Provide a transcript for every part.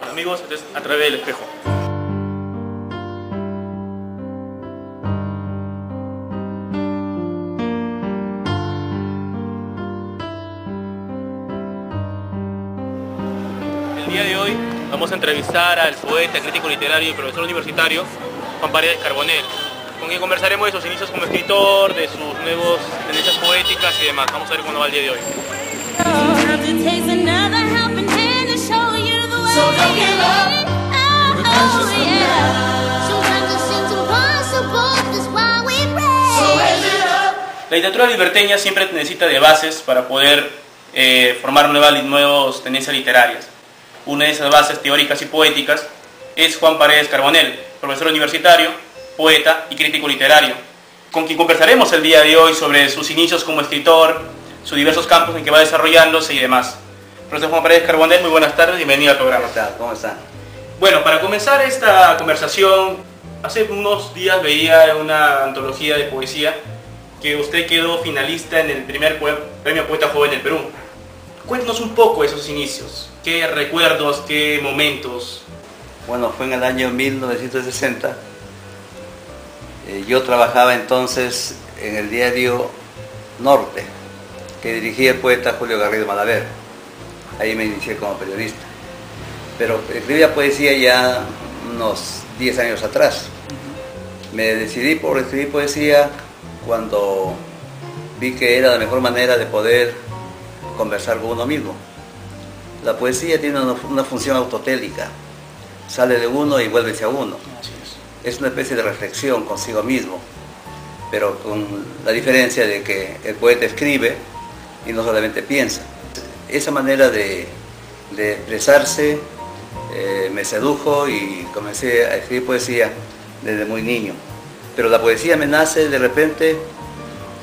amigos, esto es A Través del Espejo. El día de hoy vamos a entrevistar al poeta, crítico literario y profesor universitario Juan Paredes Carbonell, con quien conversaremos de sus inicios como escritor, de sus nuevas tendencias poéticas y demás. Vamos a ver cómo va el día de hoy. La literatura liberteña siempre necesita de bases para poder formar nuevas tendencias literarias. Una de esas bases teóricas y poéticas es Juan Paredes Carbonell, profesor universitario, poeta y crítico literario, con quien conversaremos el día de hoy sobre sus inicios como escritor, sus diversos campos en que va desarrollándose y demás. Profesor Juan Paredes Carbonell, muy buenas tardes, bienvenido al programa. ¿Qué tal? ¿Cómo están? Bueno, para comenzar esta conversación, hace unos días veía una antología de poesía que usted quedó finalista en el primer premio Poeta Joven del Perú. Cuéntanos un poco de esos inicios, qué recuerdos, qué momentos. Bueno, fue en el año 1960. Yo trabajaba entonces en el diario Norte, que dirigía el poeta Julio Garrido Malaver. Ahí me inicié como periodista. Pero escribía poesía ya unos 10 años atrás. Me decidí por escribir poesía cuando vi que era la mejor manera de poder conversar con uno mismo. La poesía tiene una función autotélica. Sale de uno y vuelve hacia uno. Es una especie de reflexión consigo mismo, pero con la diferencia de que el poeta escribe y no solamente piensa. Esa manera de expresarse me sedujo y comencé a escribir poesía desde muy niño. Pero la poesía me nace de repente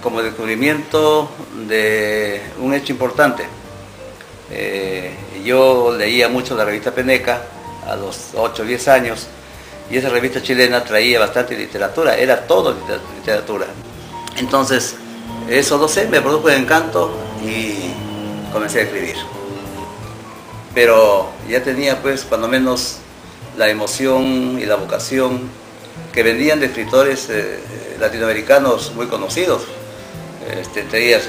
como descubrimiento de un hecho importante. Yo leía mucho la revista Peneca a los 8 o 10 años, y esa revista chilena traía bastante literatura, era todo literatura. Entonces, eso no sé, me produjo el encanto y comencé a escribir. Pero ya tenía pues cuando menos la emoción y la vocación que venían de escritores latinoamericanos muy conocidos. Entre ellas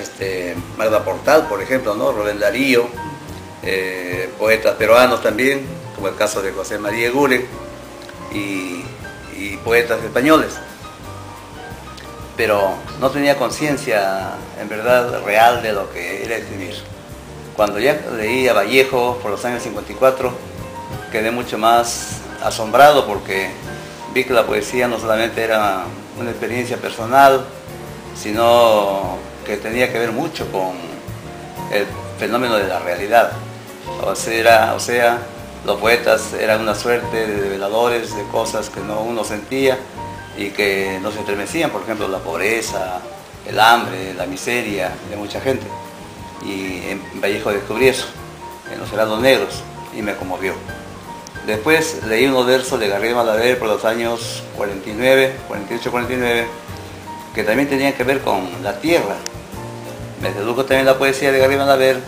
Magda Portal, por ejemplo, ¿no? Rubén Darío, poetas peruanos también, como el caso de José María Eguren, y poetas españoles. Pero no tenía conciencia, en verdad, real de lo que era escribir. Cuando ya leí a Vallejo por los años 54, quedé mucho más asombrado porque vi que la poesía no solamente era una experiencia personal, sino que tenía que ver mucho con el fenómeno de la realidad. O sea, los poetas eran una suerte de develadores de cosas que uno sentía y que nos estremecían, por ejemplo, la pobreza, el hambre, la miseria de mucha gente. Y en Vallejo descubrí eso, en Los Helados Negros, y me conmovió. Después leí unos versos de Garrido Malaver por los años 48-49, que también tenían que ver con la tierra. Me sedujo también la poesía de Garrido Malaver,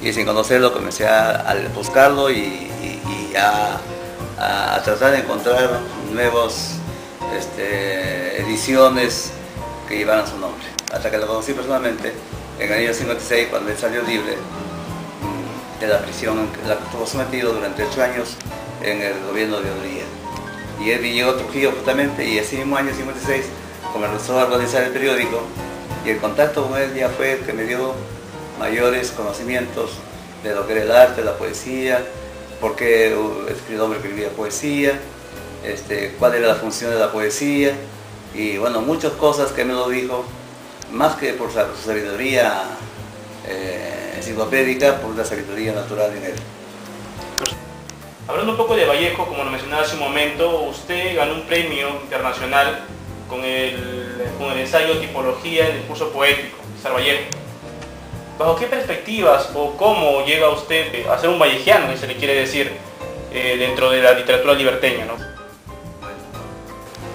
y sin conocerlo comencé a buscarlo y a tratar de encontrar nuevas ediciones que llevaran su nombre. Hasta que lo conocí personalmente en el año 56, cuando él salió libre de la prisión en la que estuvo sometido durante 8 años en el gobierno de Odría. Y él llegó a Trujillo justamente, y ese mismo año 56 comenzó a organizar el periódico, y el contacto con él ya fue el que me dio mayores conocimientos de lo que era el arte, la poesía, por qué el escritor escribía poesía, cuál era la función de la poesía, y bueno, muchas cosas que me lo dijo, más que por su sabiduría enciclopédica, por la sabiduría natural en él. Hablando un poco de Vallejo, como lo mencionaba hace un momento, usted ganó un premio internacional con el ensayo Tipología en discurso poético, César Vallejo. ¿Bajo qué perspectivas o cómo llega usted a ser un vallejiano, que se le quiere decir, dentro de la literatura liberteña, ¿no?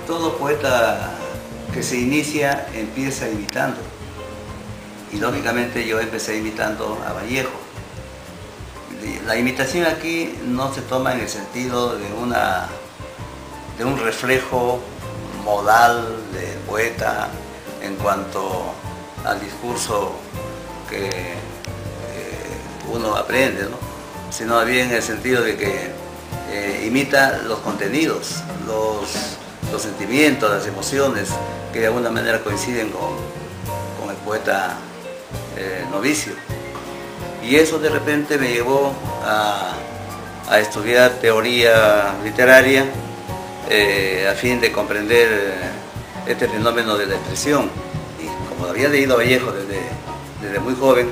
Todo poeta que se inicia empieza imitando, y lógicamente yo empecé imitando a Vallejo. La imitación aquí no se toma en el sentido de un reflejo modal del poeta en cuanto al discurso que uno aprende, ¿no? Sino bien en el sentido de que imita los contenidos, los sentimientos, las emociones que de alguna manera coinciden con el poeta novicio. Y eso de repente me llevó a estudiar teoría literaria a fin de comprender este fenómeno de la expresión. Y como había leído a Vallejo desde muy joven,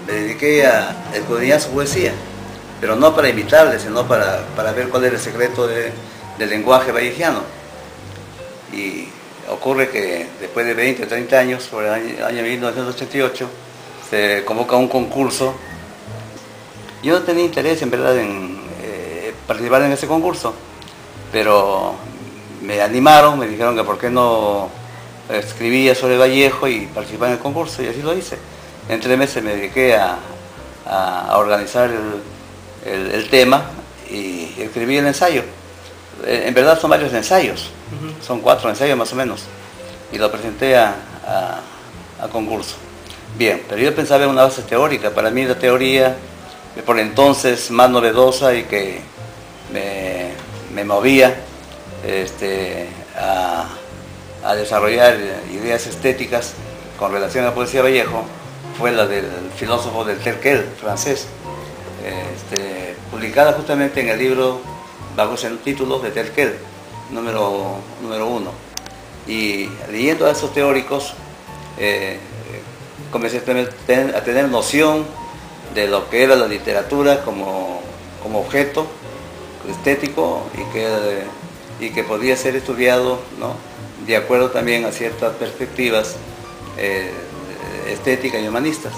me dediqué a escudriñar su poesía, pero no para imitarle, sino para ver cuál era el secreto del lenguaje vallejiano. Y ocurre que después de 20 o 30 años, por el año 1988, se convoca un concurso. Yo no tenía interés en verdad en participar en ese concurso, pero me animaron, me dijeron que por qué no escribía sobre Vallejo y participar en el concurso, y así lo hice. En 3 meses me dediqué a organizar el tema y escribí el ensayo. En verdad son varios ensayos, son 4 ensayos más o menos, y lo presenté a concurso. Bien, pero yo pensaba en una base teórica. Para mí la teoría, por entonces más novedosa y que me movía a desarrollar ideas estéticas con relación a la poesía Vallejo, fue la del filósofo del Terquel, francés, publicada justamente en el libro bajo ese título de Terquel, número 1. Y leyendo a esos teóricos, comencé a tener noción de lo que era la literatura como objeto estético y que podía ser estudiado, ¿no?, de acuerdo también a ciertas perspectivas estéticas y humanistas.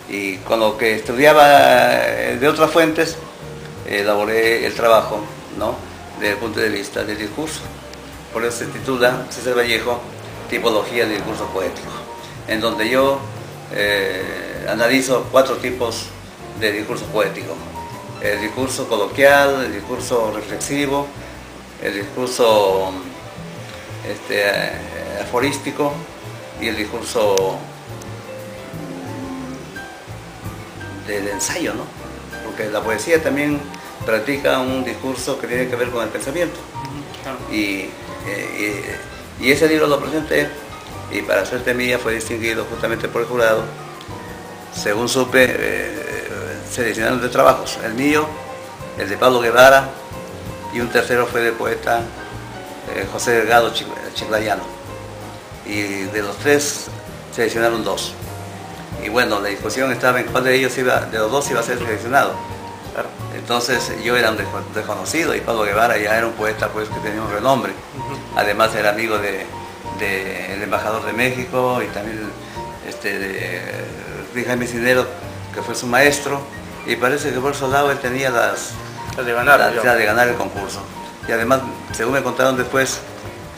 Y con lo que estudiaba de otras fuentes, elaboré el trabajo, ¿no?, desde el punto de vista del discurso. Por eso se titula César Vallejo, Tipología del discurso poético, en donde yo analizo 4 tipos de discurso poético: el discurso coloquial, el discurso reflexivo, el discurso aforístico y el discurso del ensayo, ¿no? Porque la poesía también practica un discurso que tiene que ver con el pensamiento. Y ese libro lo presenté, y para suerte mía fue distinguido justamente por el jurado. Según supe, seleccionaron 3 trabajos: el mío, el de Pablo Guevara, y un tercero fue del poeta José Delgado Chiclayano. Y de los 3 seleccionaron 2. Y bueno, la discusión estaba en cuál de los 2 iba a ser seleccionado. Entonces yo era un desconocido, y Pablo Guevara ya era un poeta pues que tenía un renombre. Además era amigo del embajador de México, y también de Jaime Cisneros, que fue su maestro, y parece que por su lado él tenía las de ganar el concurso. Y además, según me contaron después,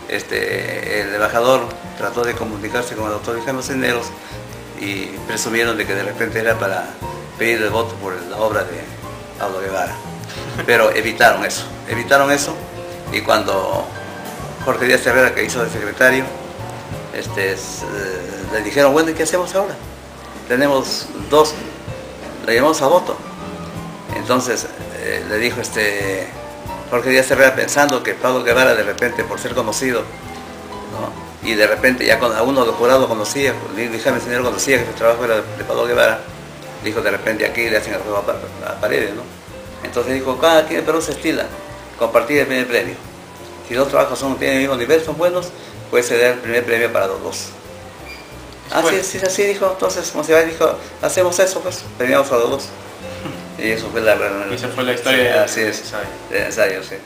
el embajador trató de comunicarse con el doctor Jaime Cisneros y presumieron de que de repente era para pedir el voto por la obra de Pablo Guevara. Pero evitaron eso, y cuando Jorge Díaz Herrera, que hizo de secretario, le dijeron: bueno, ¿y qué hacemos ahora? Tenemos 2, le llamamos a voto. Entonces le dijo Jorge Díaz Herrera, pensando que Pablo Guevara de repente, por ser conocido, ¿no?, y de repente ya a uno de los jurados conocía, Jaime Cisneros conocía que su trabajo era de Pablo Guevara, dijo: de repente aquí le hacen el juego a paredes, ¿no? Entonces dijo: cada quien en Perú se estila compartir el primer premio. Si 2 trabajos tienen el mismo nivel, son buenos, puede ser el primer premio para los 2. Así dijo. Entonces, como se va, dijo: hacemos eso, pues, premiamos a los 2. Y eso fue esa fue la historia. Así es, del ensayo, sí.